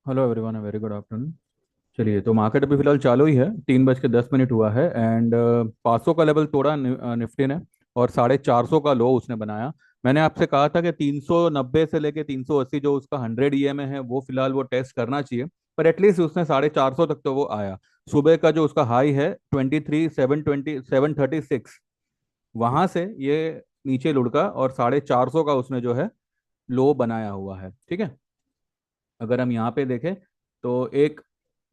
Hello everyone, very good afternoon. चलिए, तो market अभी फिलहाल चालू ही है, 3:10 हुआ है एंड 500 का लेवल तोड़ा निफ्टी ने। और 450 का लो उसने बनाया। मैंने आपसे कहा था कि 390 से लेके 380 जो उसका 100 EMA है वो फिलहाल वो टेस्ट करना चाहिए। पर एटलीस्ट उसने 450 तक तो वो आया। सुबह का जो उसका हाई है 23,736, वहां से ये नीचे लुढ़का और 450 का उसने जो है लो बनाया हुआ है। ठीक है। अगर हम यहाँ पे देखें तो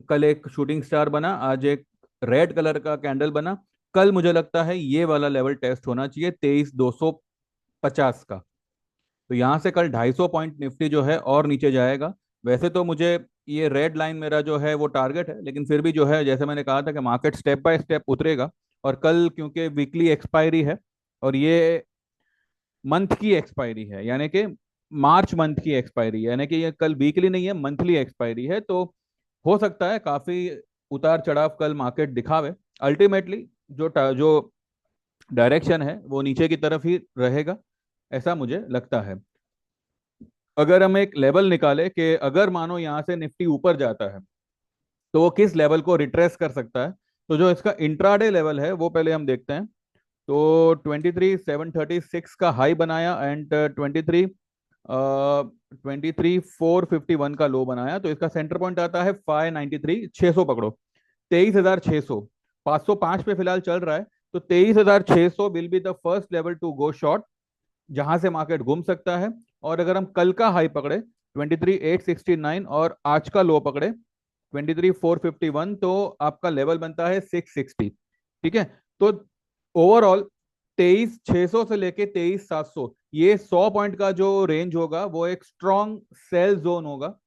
कल एक शूटिंग स्टार बना, आज एक रेड कलर का कैंडल बना। कल मुझे लगता है ये वाला लेवल टेस्ट होना चाहिए 23,250 का। तो यहाँ से कल 250 पॉइंट निफ्टी जो है और नीचे जाएगा। वैसे तो मुझे ये रेड लाइन मेरा जो है वो टारगेट है, लेकिन फिर भी जो है जैसे मैंने कहा था कि मार्केट स्टेप बाय स्टेप उतरेगा। और कल क्योंकि वीकली एक्सपायरी है और ये मंथ की एक्सपायरी है, यानी कि मार्च मंथ की एक्सपायरी है, यानी कि ये कल वीकली नहीं है, मंथली एक्सपायरी है। तो हो सकता है काफी उतार चढ़ाव कल मार्केट दिखावे। अल्टीमेटली जो डायरेक्शन है वो नीचे की तरफ ही रहेगा, ऐसा मुझे लगता है। अगर हम एक लेवल निकाले कि अगर मानो यहाँ से निफ्टी ऊपर जाता है तो वो किस लेवल को रिट्रेस कर सकता है, तो जो इसका इंट्राडे लेवल है वो पहले हम देखते हैं। तो 23,736 का हाई बनाया एंड 23,451 का लो बनाया। तो इसका सेंटर पॉइंट आता है 593, 600 पकड़ो। 23,600, 505 पे फिलहाल चल रहा है। तो 23,600 will be the first level to go short, जहां से मार्केट घूम सकता है। और अगर हम कल का हाई पकड़े 23,869 और आज का लो पकड़े 23,451, तो आपका लेवल बनता है 660। ठीक है। तो ओवरऑल 23,600 से लेके 23,700, ये 100 पॉइंट का जो रेंज होगा वो एक स्ट्रॉन्ग सेल जोन होगा,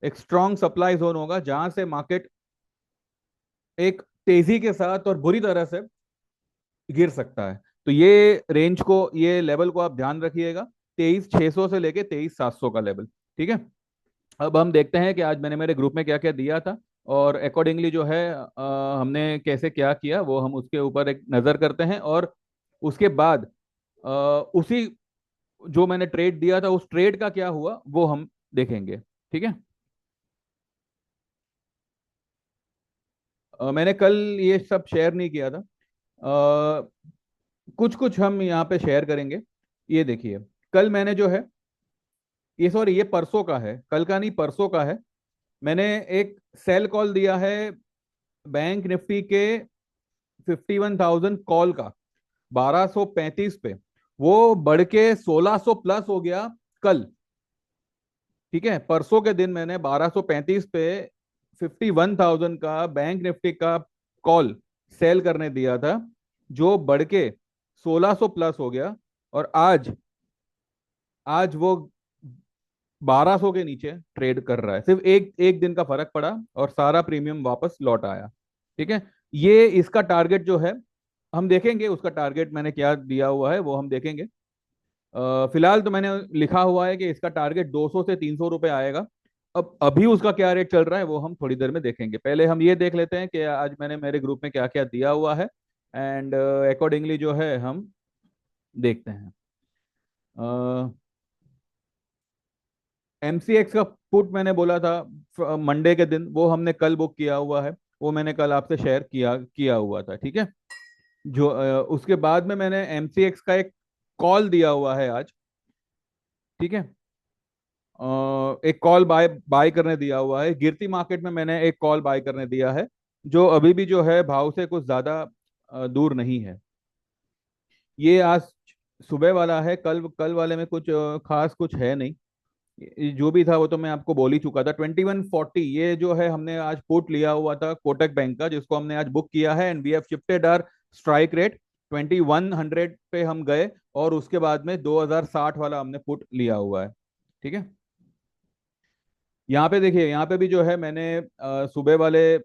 एक स्ट्रॉन्ग सप्लाई जोन होगा, जहां से मार्केट एक तेजी के साथ और बुरी तरह से गिर सकता है। तो ये रेंज को, ये लेवल को आप ध्यान रखिएगा, 23,600 से लेके 23,700 का लेवल। ठीक है। अब हम देखते हैं कि आज मैंने मेरे ग्रुप में क्या क्या दिया था और अकॉर्डिंगली जो है हमने कैसे क्या किया, वो हम उसके ऊपर एक नज़र करते हैं। और उसके बाद उसी जो मैंने ट्रेड दिया था उस ट्रेड का क्या हुआ वो हम देखेंगे। ठीक है। मैंने कल ये सब शेयर नहीं किया था। कुछ कुछ हम यहाँ पे शेयर करेंगे। ये देखिए, कल मैंने जो है, ये सॉरी ये परसों का है, कल का नहीं परसों का है। मैंने एक सेल कॉल दिया है बैंक निफ्टी के 51,000 कॉल का, 1235 पे। वो बढ़ के 1600 प्लस हो गया कल। ठीक है। परसों के दिन मैंने 1235 पे 51,000 का बैंक निफ्टी का कॉल सेल करने दिया था, जो बढ़ के 1600 प्लस हो गया। और आज आज वो 1200 के नीचे ट्रेड कर रहा है। सिर्फ एक एक दिन का फर्क पड़ा और सारा प्रीमियम वापस लौट आया। ठीक है। ये इसका टारगेट जो है हम देखेंगे, उसका टारगेट मैंने क्या दिया हुआ है वो हम देखेंगे। फिलहाल तो मैंने लिखा हुआ है कि इसका टारगेट 200 से 300 रुपए आएगा। अब अभी उसका क्या रेट चल रहा है वो हम थोड़ी देर में देखेंगे। पहले हम ये देख लेते हैं कि आज मैंने मेरे ग्रुप में क्या क्या दिया हुआ है एंड अकॉर्डिंगली जो है हम देखते हैं। एमसीएक्स का पुट मैंने बोला था मंडे के दिन, वो हमने कल बुक किया हुआ है। वो मैंने कल आपसे शेयर किया किया हुआ था। ठीक है। जो उसके बाद में मैंने एमसीएक्स का एक कॉल दिया हुआ है आज। ठीक है। एक कॉल बाय बाय करने दिया हुआ है गिरती मार्केट में, मैंने एक कॉल बाय करने दिया है, जो अभी भी जो है भाव से कुछ ज्यादा दूर नहीं है। ये आज सुबह वाला है, कल कल वाले में कुछ खास कुछ है नहीं। ये जो भी था वो तो मैं आपको बोल ही चुका था। 2140 ये जो है हमने आज पुट लिया हुआ था कोटक बैंक का, जिसको हमने आज बुक किया है and we have shifted our strike rate 2100 पे हम गए। और उसके बाद में 2060 वाला हमने पुट लिया हुआ है। ठीक है। यहाँ पे देखिए, यहाँ पे भी जो है मैंने सुबह वाले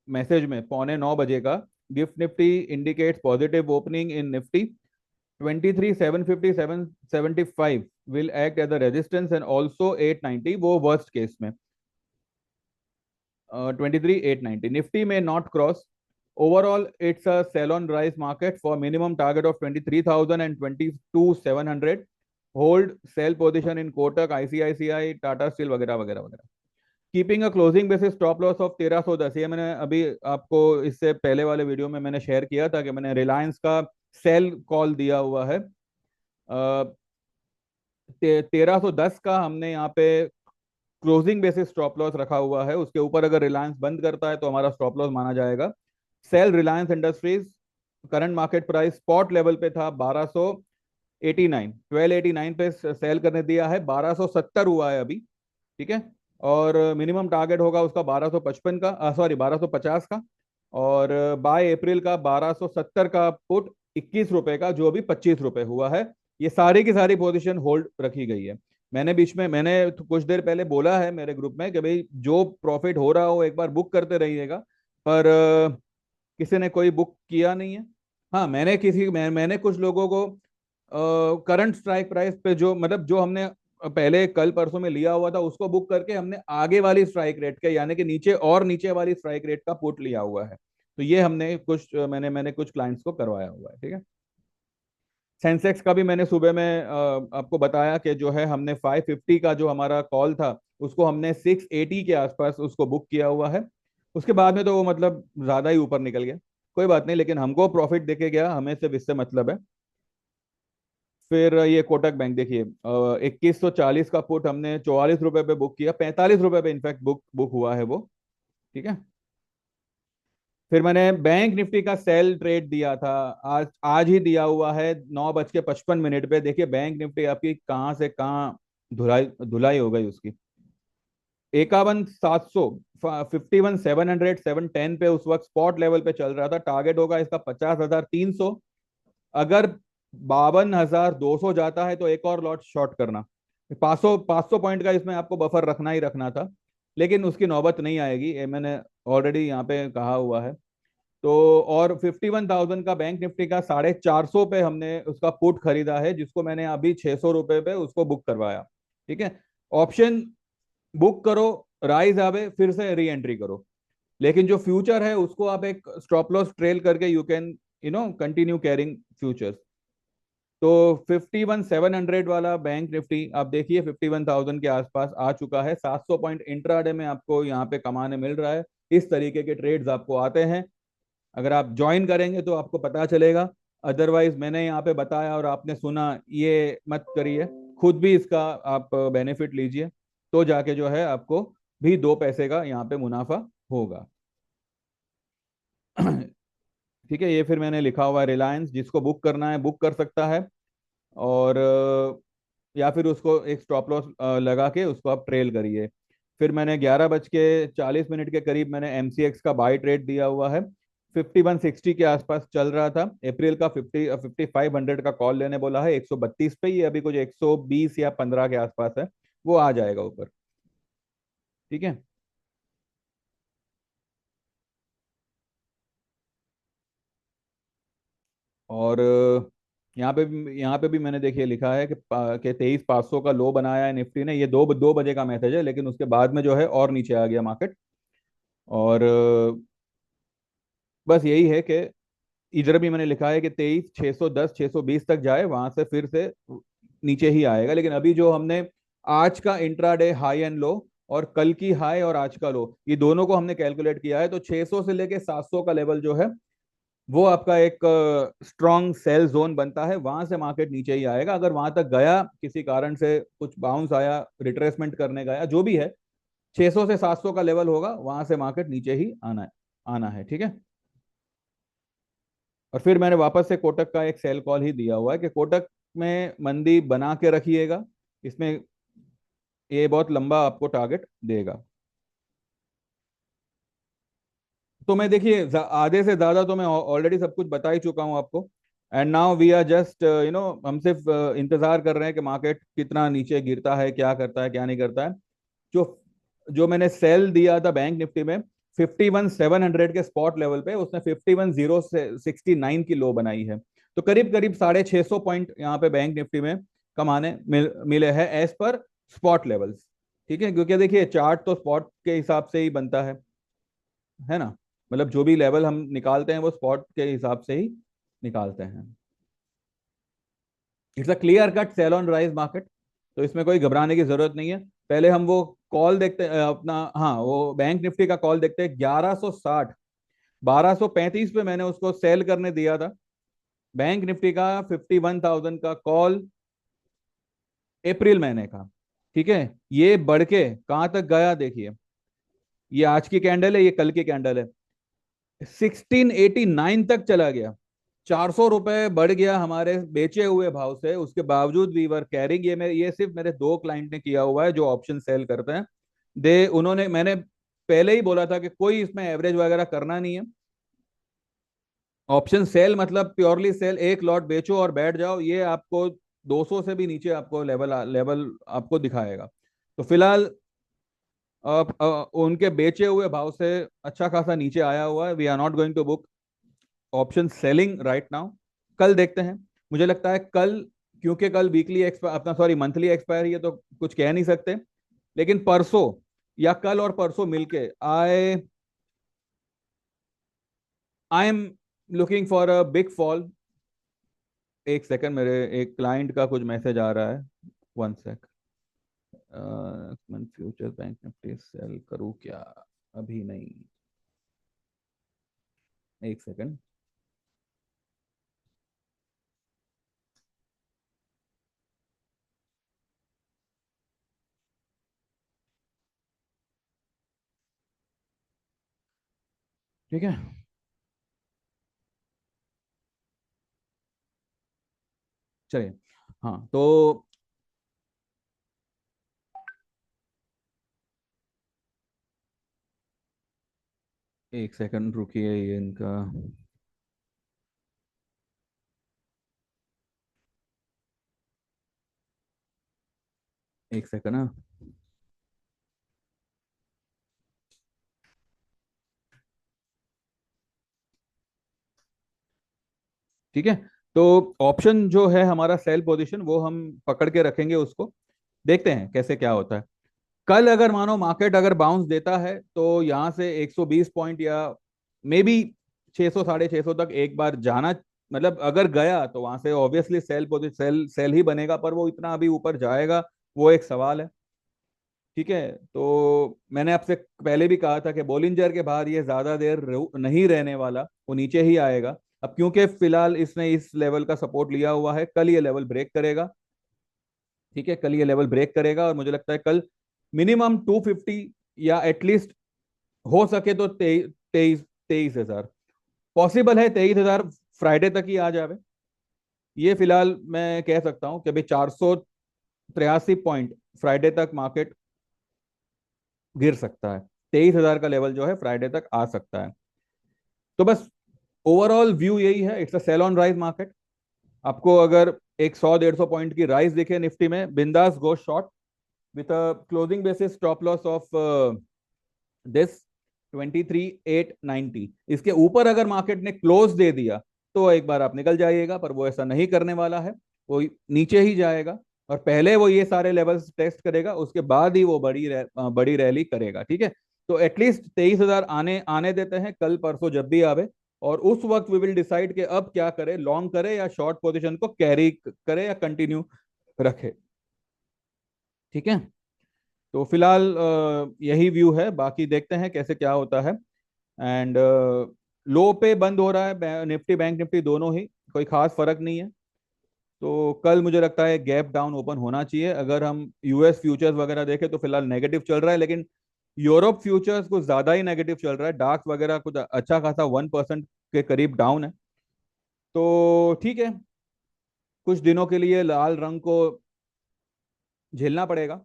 मैसेज में 8:45 का, gift Nifty indicates positive opening in Nifty 23,750 775 will act as a resistance and also 890, वो वर्स्ट केस में 23,890 निफ्टी में not cross. Overall it's a sell on rise market for minimum target of 23,000 and 22,700। Hold sell position in Kotak, ICICI, Tata Steel वगैरह वगैरह वगैरह। Keeping a closing basis stop loss of 1310, ये मैंने अभी आपको इससे पहले वाले वीडियो में मैंने शेयर किया था कि मैंने रिलायंस का सेल कॉल दिया हुआ है। 1310 का हमने यहाँ पे क्लोजिंग बेसिस स्टॉप लॉस रखा हुआ है। उसके ऊपर अगर रिलायंस बंद करता है तो हमारा स्टॉप लॉस माना जाएगा। Sell Reliance Industries, current market price spot level पे था 1289 पे सेल करने दिया है, 1270 हुआ है अभी। ठीक है। और मिनिमम टारगेट होगा उसका 1255 का, सॉरी 1250 का। और बाय अप्रैल का 1270 का पुट, 21 रुपए का, जो अभी 25 रुपए हुआ है। ये सारी की सारी पोजीशन होल्ड रखी गई है। मैंने बीच में, मैंने कुछ देर पहले बोला है मेरे ग्रुप में कि भाई जो प्रॉफिट हो रहा हो एक बार बुक करते रहिएगा, पर किसी ने कोई बुक किया नहीं है। हाँ, मैंने कुछ लोगों को करंट स्ट्राइक प्राइस पे, जो मतलब जो हमने पहले कल परसों में लिया हुआ था, उसको बुक करके हमने आगे वाली स्ट्राइक रेट के, यानी कि नीचे और नीचे वाली स्ट्राइक रेट का पुट लिया हुआ है। तो ये हमने कुछ मैंने कुछ क्लाइंट्स को करवाया हुआ है। ठीक है। सेंसेक्स का भी मैंने सुबह में आपको बताया कि जो है हमने 550 का जो हमारा कॉल था, उसको हमने 680 के आसपास उसको बुक किया हुआ है। उसके बाद में तो वो मतलब ज्यादा ही ऊपर निकल गया। कोई बात नहीं, लेकिन हमको प्रॉफिट देके गया, हमें सिर्फ इससे मतलब है। फिर ये कोटक बैंक देखिए, 2140 का पुट हमने 44 रुपए पे बुक किया, 45 रुपए पे इनफैक्ट बुक बुक हुआ है वो। ठीक है। फिर मैंने बैंक निफ्टी का सेल ट्रेड दिया था, आज आज ही दिया हुआ है 9:55 पे। देखिए बैंक निफ्टी आपकी कहाँ से कहाँ धुलाई धुलाई हो गई उसकी। 51,700, 51,700, 710 पे उस वक्त स्पॉट लेवल पे चल रहा था। टारगेट होगा इसका 50,300। अगर 52,200 जाता है तो एक और लॉट शॉर्ट करना। 500 पॉइंट का इसमें आपको बफर रखना ही रखना था, लेकिन उसकी नौबत नहीं आएगी, ये मैंने ऑलरेडी यहाँ पे कहा हुआ है। तो और 51,000 का बैंक निफ्टी का 450 पे हमने उसका पुट खरीदा है, जिसको मैंने अभी 600 रुपए पे उसको बुक करवाया। ठीक है। ऑप्शन बुक करो, राइज आवे, फिर से री एंट्री करो। लेकिन जो फ्यूचर है उसको आप एक स्टॉप लॉस ट्रेल करके you can continue carrying futures. तो 51,700 वाला बैंक निफ्टी आप देखिए 51,000 के आसपास आ चुका है। 700 पॉइंट इंट्राडे में आपको यहाँ पे कमाने मिल रहा है। इस तरीके के ट्रेड्स आपको आते हैं, अगर आप ज्वाइन करेंगे तो आपको पता चलेगा। अदरवाइज मैंने यहाँ पे बताया और आपने सुना, ये मत करिए। खुद भी इसका आप बेनिफिट लीजिए, तो जाके जो है आपको भी 2 पैसे का यहाँ पे मुनाफा होगा। ठीक है। ये फिर मैंने लिखा हुआ है रिलायंस, जिसको बुक करना है बुक कर सकता है। और या फिर उसको एक स्टॉप लॉस लगा के उसको आप ट्रेल करिए। फिर मैंने 11:40 के करीब मैंने एमसीएक्स का बाई ट्रेड दिया हुआ है। 5160 के आसपास चल रहा था। अप्रैल का 5500 का कॉल लेने बोला है 132 पे, ये अभी कुछ 120 या 15 के आसपास है, वो आ जाएगा ऊपर। ठीक है। और यहाँ पे भी मैंने देखिए लिखा है कि 23,500 का लो बनाया है निफ्टी ने। ये 2 बजे का मैसेज है, लेकिन उसके बाद में जो है और नीचे आ गया मार्केट। और बस यही है कि इधर भी मैंने लिखा है कि 23,610 620 तक जाए, वहां से फिर से नीचे ही आएगा। लेकिन अभी जो हमने आज का इंट्राडे हाई एंड लो, और कल की हाई और आज का लो, ये दोनों को हमने कैलकुलेट किया है, तो 600 से लेके 700 का लेवल जो है वो आपका एक स्ट्रॉन्ग सेल जोन बनता है। वहां से मार्केट नीचे ही आएगा। अगर वहां तक गया, किसी कारण से कुछ बाउंस आया, रिट्रेसमेंट करने गया, जो भी है, 600 से 700 का लेवल होगा, वहां से मार्केट नीचे ही आना है। ठीक है। और फिर मैंने वापस से कोटक का एक सेल कॉल ही दिया हुआ है कि कोटक में मंदी बना के रखिएगा, इसमें ये बहुत लंबा आपको टारगेट देगा। तो मैं देखिए आधे से ज्यादा तो मैं ऑलरेडी सब कुछ बता ही चुका हूं आपको। And now we are just हम सिर्फ इंतजार कर रहे हैं कि मार्केट कितना नीचे गिरता है, क्या करता है, क्या नहीं करता है। जो जो मैंने सेल दिया था बैंक निफ्टी में 51,700 के स्पॉट लेवल पे, उसने 51,069 की लो बनाई है। तो करीब करीब 650 पॉइंट यहाँ पे बैंक निफ्टी में कमाने मिले हैं एज पर स्पॉट लेवल्स। ठीक है। क्योंकि देखिए चार्ट तो स्पॉट के हिसाब से ही बनता है ना। मतलब जो भी लेवल हम निकालते हैं वो स्पॉट के हिसाब से ही निकालते हैं। It's a clear cut sell on rise market, तो इसमें कोई घबराने की जरूरत नहीं है। पहले हम वो कॉल देखते अपना, हाँ वो बैंक निफ्टी का कॉल देखते हैं 1160, 1235 पे मैंने उसको सेल करने दिया था। बैंक निफ्टी का 51,000 का कॉल अप्रैल महीने का। ठीक है, ये बढ़ के कहां तक गया देखिए, ये आज की कैंडल है, ये कल की कैंडल है, 1689 तक चला गया। 400 रुपए बढ़ गया हमारे बेचे हुए भाव से, उसके बावजूद वी वर कैरिंग। ये सिर्फ मेरे दो क्लाइंट ने किया हुआ है जो ऑप्शन सेल करते हैं। दे उन्होंने, मैंने पहले ही बोला था कि कोई इसमें एवरेज वगैरह करना नहीं है। ऑप्शन सेल मतलब प्योरली सेल, एक लॉट बेचो और बैठ जाओ, ये आपको 200 से भी नीचे आपको लेवल लेवल आपको दिखाएगा। तो फिलहाल उनके बेचे हुए भाव से अच्छा खासा नीचे आया हुआ है। We are not going to book option selling right now. कल देखते हैं, मुझे लगता है कल, क्योंकि कल वीकली एक्सपायर अपना सॉरी मंथली एक्सपायरी है तो कुछ कह नहीं सकते, लेकिन परसों या कल और परसों मिलके I I am looking for a big fall. एक सेकंड, मेरे एक क्लाइंट का कुछ मैसेज आ रहा है, one sec. Future Bank Nifty sell करूँ क्या? अभी नहीं, एक सेकंड। ठीक है, चलिए। हाँ तो एक सेकंड रुकिए, ये इनका, एक सेकंड ना। ठीक है, तो ऑप्शन जो है हमारा सेल पोजीशन वो हम पकड़ के रखेंगे उसको, देखते हैं कैसे क्या होता है। कल अगर मानो मार्केट अगर बाउंस देता है तो यहाँ से 120 पॉइंट या मे बी 600 साढ़े 600 तक एक बार जाना, मतलब अगर गया तो वहां से obviously sell position sell sell ही बनेगा, पर वो इतना अभी ऊपर जाएगा वो एक सवाल है। ठीक है, तो मैंने आपसे पहले भी कहा था कि बोलिंजर के बाद ये ज्यादा देर नहीं रहने वाला, वो नीचे ही आएगा। अब क्योंकि फिलहाल इसने इस लेवल का सपोर्ट लिया हुआ है, कल ये लेवल ब्रेक करेगा। ठीक है, कल ये लेवल ब्रेक करेगा और मुझे लगता है कल मिनिमम 250 या एटलीस्ट हो सके तो 23,000 पॉसिबल है, 23,000 फ्राइडे तक ही आ जावे। ये फिलहाल मैं कह सकता हूं कि अभी 483 पॉइंट फ्राइडे तक मार्केट गिर सकता है, 23,000 का लेवल जो है फ्राइडे तक आ सकता है। तो बस ओवरऑल व्यू यही है, it's a sell on rise market. आपको अगर एक 100 150 पॉइंट की राइज दिखे निफ्टी में, बिंदास गो short with a closing basis stop loss of this 23,890। इसके ऊपर अगर मार्केट ने क्लोज दे दिया तो एक बार आप निकल जाइएगा, पर वो ऐसा नहीं करने वाला है, वो नीचे ही जाएगा और पहले वो ये सारे लेवल्स टेस्ट करेगा, उसके बाद ही वो बड़ी रैली करेगा। ठीक है, तो एटलीस्ट 23,000 आने आने देते हैं कल परसों जब भी आवे, और उस वक्त वी विल डिसाइड कि अब क्या करे, लॉन्ग करे या शॉर्ट पोजीशन को कैरी करे या कंटिन्यू रखे। ठीक है, तो फिलहाल यही व्यू है, बाकी देखते हैं कैसे क्या होता है। एंड लो पे बंद हो रहा है निफ्टी बैंक निफ्टी दोनों ही, कोई खास फर्क नहीं है। तो कल मुझे लगता है गैप डाउन ओपन होना चाहिए। अगर हम यूएस फ्यूचर्स वगैरह देखें तो फिलहाल नेगेटिव चल रहा है, लेकिन यूरोप फ्यूचर्स कुछ ज्यादा ही नेगेटिव चल रहा है, डार्क वगैरह कुछ अच्छा खासा 1% के करीब डाउन है। तो ठीक है, कुछ दिनों के लिए लाल रंग को झेलना पड़ेगा,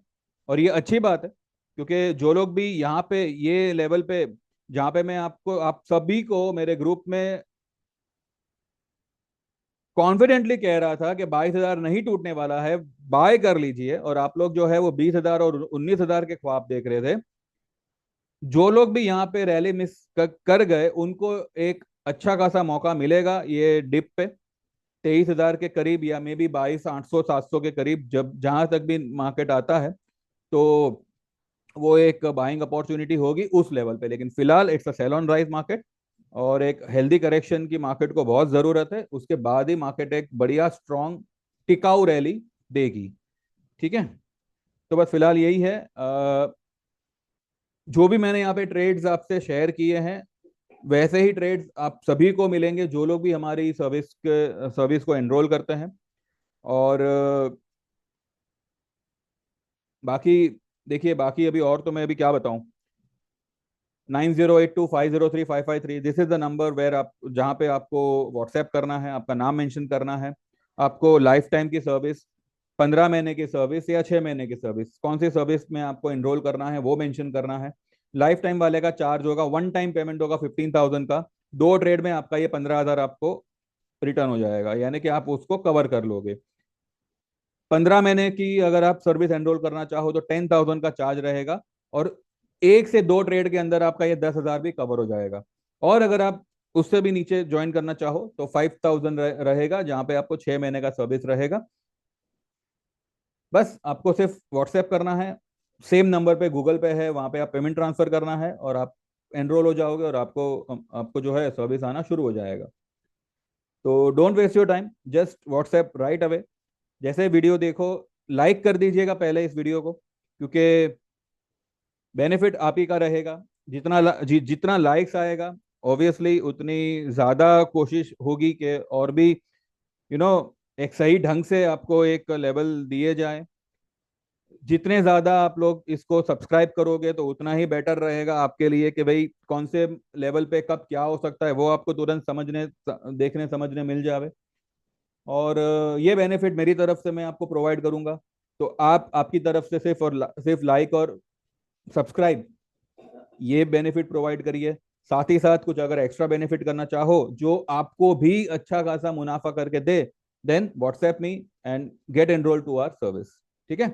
और ये अच्छी बात है, क्योंकि जो लोग भी यहाँ पे ये लेवल पे, जहाँ पे मैं आपको आप सभी को मेरे ग्रुप में कॉन्फिडेंटली कह रहा था कि 22,000 नहीं टूटने वाला है, बाय कर लीजिए, और आप लोग जो है वो 20,000 और 19,000 के ख्वाब देख रहे थे। जो लोग भी यहाँ पे रैली मिस कर गए उनको एक अच्छा खासा मौका मिलेगा ये डिप पे, 23,000 के करीब या मे बी 22,800 700 के करीब, जब जहां तक भी मार्केट आता है तो वो एक बाइंग अपॉर्चुनिटी होगी उस लेवल पे। लेकिन फिलहाल it's a sell on rise market, और एक हेल्दी करेक्शन की मार्केट को बहुत जरूरत है, उसके बाद ही मार्केट एक बढ़िया स्ट्रॉन्ग टिकाऊ रैली देगी। ठीक है, तो बस फिलहाल यही है। जो भी मैंने यहाँ पे ट्रेड्स आपसे शेयर किए हैं, वैसे ही ट्रेड्स आप सभी को मिलेंगे जो लोग भी हमारी सर्विस को एनरोल करते हैं। और बाकी देखिए, बाकी अभी और तो मैं अभी क्या बताऊं। 9082503553, this is the number where आप, जहाँ पे आपको व्हाट्सएप करना है, आपका नाम मेंशन करना है। आपको लाइफ टाइम की सर्विस, 15 महीने की सर्विस या 6 महीने की सर्विस, कौन सी सर्विस में आपको एनरोल करना है वो मेंशन करना है। लाइफ टाइम वाले का चार्ज होगा, वन टाइम पेमेंट होगा 15,000 का। 2 ट्रेड में आपका ये 15,000 आपको रिटर्न हो जाएगा, यानी कि आप उसको कवर कर लोगे। 15 महीने की अगर आप सर्विस एनरोल करना चाहो तो 10,000 का चार्ज रहेगा, और 1 से 2 ट्रेड के अंदर आपका ये 10,000 भी कवर हो जाएगा। और अगर आप उससे भी नीचे ज्वाइन करना चाहो तो 5,000 रहेगा, जहां पे आपको 6 महीने का सर्विस रहेगा। बस आपको सिर्फ व्हाट्सएप करना है, सेम नंबर पे गूगल पे है, वहां पे आप पेमेंट ट्रांसफर करना है और आप एनरोल हो जाओगे, और आपको आपको जो है सर्विस आना शुरू हो जाएगा। तो don't waste your time, just WhatsApp right away. जैसे वीडियो देखो, लाइक कर दीजिएगा पहले इस वीडियो को, क्योंकि बेनिफिट आप ही का रहेगा। जितना लाइक्स आएगा, ऑब्वियसली उतनी ज़्यादा कोशिश होगी कि और भी यू नो एक सही ढंग से आपको एक लेवल दिए जाए। जितने ज़्यादा आप लोग इसको सब्सक्राइब करोगे तो उतना ही बेटर रहेगा आपके लिए, कि भाई कौन से लेवल पे कब क्या हो सकता है वो आपको तुरंत समझने, देखने समझने मिल जाए। और ये बेनिफिट मेरी तरफ से मैं आपको प्रोवाइड करूंगा। तो आप आपकी तरफ से सिर्फ लाइक और सब्सक्राइब, ये बेनिफिट प्रोवाइड करिए। साथ ही साथ कुछ अगर एक्स्ट्रा बेनिफिट करना चाहो जो आपको भी अच्छा खासा मुनाफा करके दे, then WhatsApp me and get enrol to our service. ठीक है।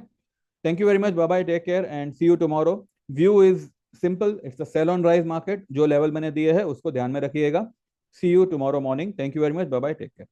Thank you very much, bye bye, take care and see you tomorrow. View is simple, it's a sell on rise market. जो लेवल मैंने दिए है उसको ध्यान में रखिएगा। See you tomorrow morning. Thank you very much, bye bye, take care.